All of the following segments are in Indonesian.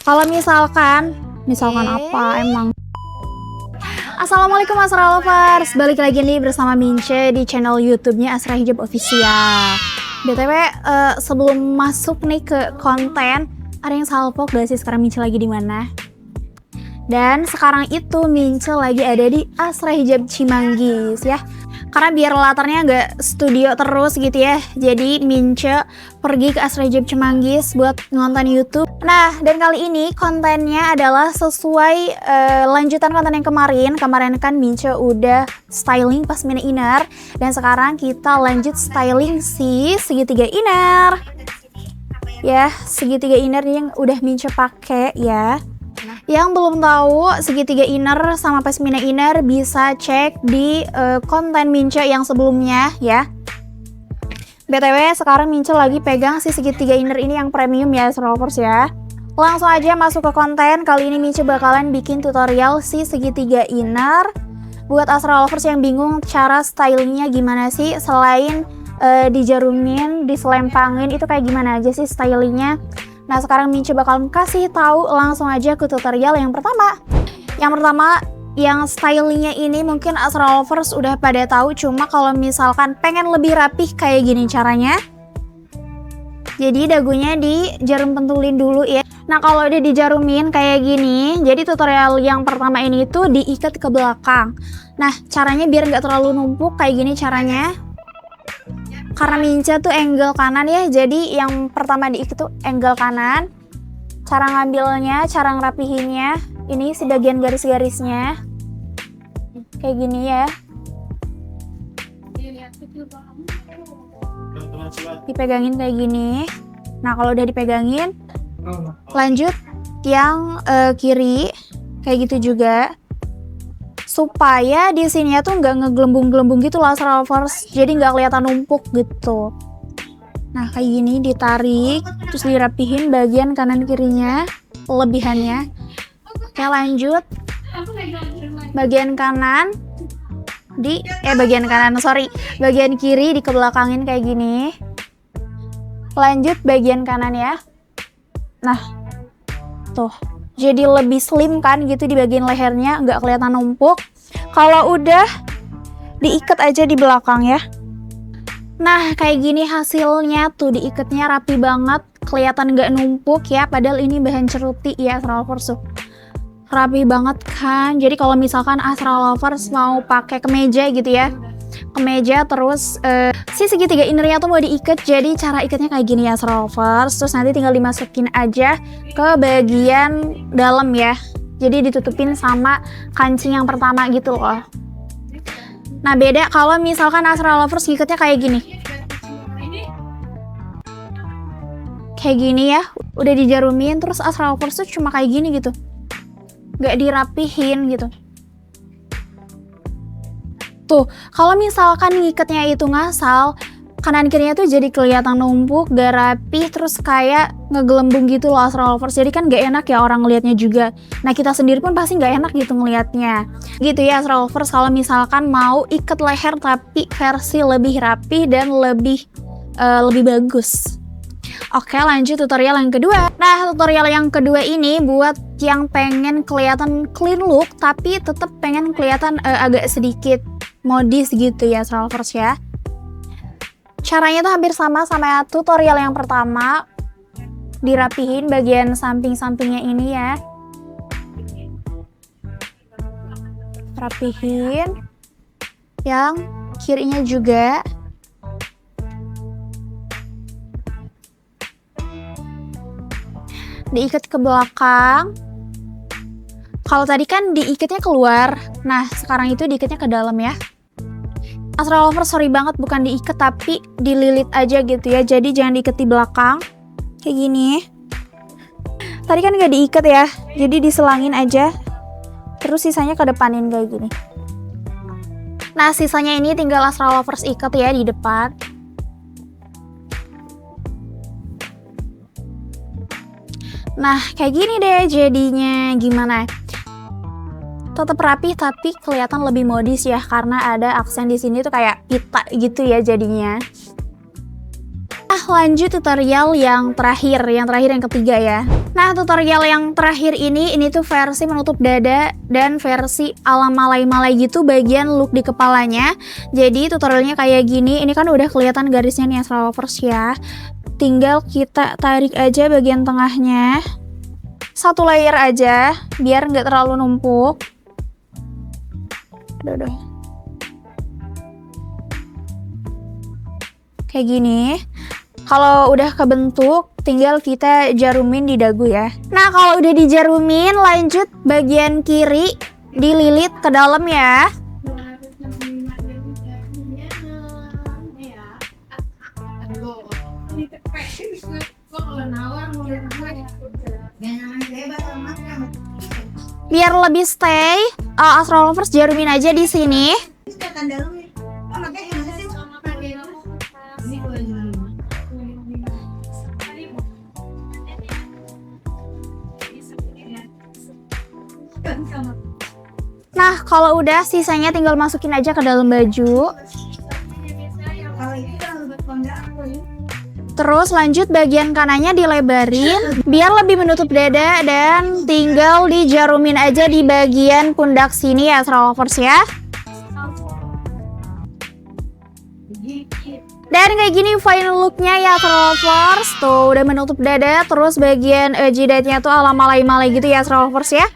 Kalau misalkan apa emang? Assalamualaikum Asra Lovers, balik lagi nih bersama Mince di channel YouTube-nya Asra Hijab Official. BTW sebelum masuk nih ke konten, ada yang salpok gak sih sekarang Mince lagi di mana? Dan sekarang itu Mince lagi ada di Asra Hijab Cimanggis ya. Karena biar latarnya nggak studio terus gitu ya, jadi Mince pergi ke Asra Hijab Cimanggis buat nonton YouTube. Nah, dan kali ini kontennya adalah sesuai lanjutan konten yang kemarin. Kemarin kan Mince udah styling pasmina inner, dan sekarang kita lanjut styling si segitiga inner. Ya, segitiga inner yang udah Mince pakai ya. Yang belum tahu segitiga inner sama pasmina inner bisa cek di konten Mince yang sebelumnya ya. BTW sekarang Mince lagi pegang si segitiga inner ini yang premium ya Asra Lovers ya. Langsung aja masuk ke konten. Kali ini Mince bakalan bikin tutorial si segitiga inner. Buat Asra Lovers yang bingung cara stylingnya gimana sih, selain dijarumin, diselempangin, itu kayak gimana aja sih stylingnya. Nah, sekarang Mince bakal kasih tahu, langsung aja ke tutorial yang pertama. Yang pertama, yang stylingnya ini mungkin Asra Lovers udah pada tahu, cuma kalau misalkan pengen lebih rapih kayak gini caranya. Jadi dagunya dijarum pentulin dulu ya. Nah, kalau udah dijarumin kayak gini, jadi tutorial yang pertama ini tuh diikat ke belakang. Nah, caranya biar nggak terlalu numpuk kayak gini caranya. Karena Mince tuh angle kanan ya, jadi yang pertama diikat tuh angle kanan. Cara ngambilnya, cara ngerapihinnya, ini si bagian garis-garisnya kayak gini ya. Dipegangin kayak gini. Nah, kalau udah dipegangin, lanjut yang kiri kayak gitu juga. Supaya di sini tuh nggak ngegelembung-gelembung gitu lah Asra Lovers, jadi nggak kelihatan numpuk gitu. Nah, kayak gini ditarik, terus dirapihin bagian kanan kirinya, lebihannya. Oke, lanjut bagian kanan bagian kiri dikebelakangin kayak gini. Lanjut bagian kanan ya. Nah, tuh. Jadi lebih slim kan gitu di bagian lehernya, nggak kelihatan numpuk. Kalau udah diikat aja di belakang ya. Nah, kayak gini hasilnya tuh, diikatnya rapi banget, kelihatan nggak numpuk ya. Padahal ini bahan ceruti ya Asra Lovers tuh. Rapi banget kan. Jadi kalau misalkan Asra Lovers mau pakai kemeja gitu ya, kemeja terus si segitiga innernya tuh mau diikat, jadi cara ikatnya kayak gini ya Asra Lovers. Terus nanti tinggal dimasukin aja ke bagian dalam ya, jadi ditutupin sama kancing yang pertama gitu loh. Nah, beda kalau misalkan Asra Lovers ngikatnya kayak gini, ya udah dijarumin, terus Asra Lovers tuh cuma kayak gini gitu, nggak dirapihin gitu. Tuh, kalau misalkan ngikatnya itu ngasal, kanan kirinya tuh jadi kelihatan numpuk, gak rapi, terus kayak ngegelembung gitu loh Asra Lovers. Jadi kan gak enak ya orang ngelihatnya juga. Nah, kita sendiri pun pasti gak enak gitu ngelihatnya. Gitu ya Asra Lovers, kalau misalkan mau ikat leher tapi versi lebih rapi dan lebih bagus. Oke, lanjut tutorial yang kedua. Nah, tutorial yang kedua ini buat yang pengen kelihatan clean look tapi tetap pengen kelihatan agak sedikit modis gitu ya Asra Lovers ya. Caranya tuh hampir sama tutorial yang pertama. Dirapihin bagian samping-sampingnya ini ya. Rapihin yang kirinya juga. Diikat ke belakang. Kalau tadi kan diikatnya keluar, nah sekarang itu diikatnya ke dalam ya. Asra Lovers sorry banget, bukan diikat tapi dililit aja gitu ya, jadi jangan diikat di belakang kayak gini. Tadi kan nggak diikat ya, jadi diselangin aja, terus sisanya ke depanin kayak gini. Nah, sisanya ini tinggal Asra Lovers ikat ya di depan. Nah, kayak gini deh jadinya. Gimana? Tetap rapi tapi kelihatan lebih modis ya, karena ada aksen di sini tuh kayak pita gitu ya jadinya. Lanjut tutorial yang terakhir yang ketiga ya. Nah, tutorial yang terakhir ini tuh versi menutup dada dan versi ala malai-malai gitu bagian look di kepalanya. Jadi tutorialnya kayak gini, ini kan udah kelihatan garisnya nih Astra Lovers ya. Tinggal kita tarik aja bagian tengahnya. Satu layer aja, biar nggak terlalu numpuk. Aduh. Kayak gini. Kalau udah kebentuk, tinggal kita jarumin di dagu ya. Nah, kalau udah dijarumin, lanjut bagian kiri, dililit ke dalam ya. Biar lebih stay, Astra Lovers jarumin aja di sini. Nah, kalau udah sisanya tinggal masukin aja ke dalam baju. Terus lanjut bagian kanannya dilebarin biar lebih menutup dada dan tinggal dijarumin aja di bagian pundak sini ya Astra Lovers ya. Dan kayak gini final looknya ya Astra Lovers. Tuh udah menutup dada, terus bagian jidatnya tuh ala malai-malai gitu ya Astra Lovers ya.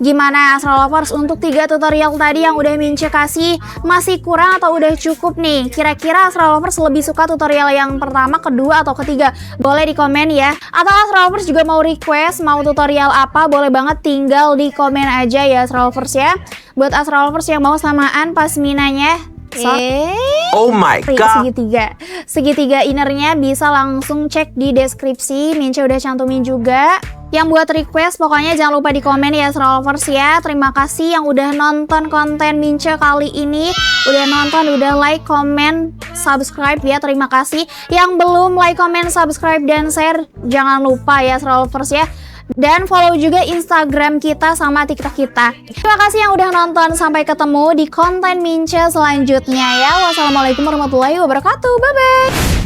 Gimana Astra Lovers untuk 3 tutorial tadi yang udah Mince kasih, masih kurang atau udah cukup nih? Kira-kira Astra Lovers lebih suka tutorial yang pertama, kedua, atau ketiga? Boleh di komen ya. Atau Astra Lovers juga mau request, mau tutorial apa? Boleh banget tinggal di komen aja ya Astra Lovers ya. Buat Astra Lovers yang mau samaan pasminanya, oh my god, segitiga innernya bisa langsung cek di deskripsi. Mince udah cantumin juga. Yang buat request pokoknya jangan lupa di komen ya Astra Lovers ya. Terima kasih yang udah nonton konten Mince kali ini, udah nonton, udah like, comment, subscribe ya. Terima kasih. Yang belum like, comment, subscribe, dan share jangan lupa ya Astra Lovers ya. Dan follow juga Instagram kita sama TikTok kita. Terima kasih yang udah nonton. Sampai ketemu di konten Mince selanjutnya ya. Wassalamualaikum warahmatullahi wabarakatuh. Bye-bye.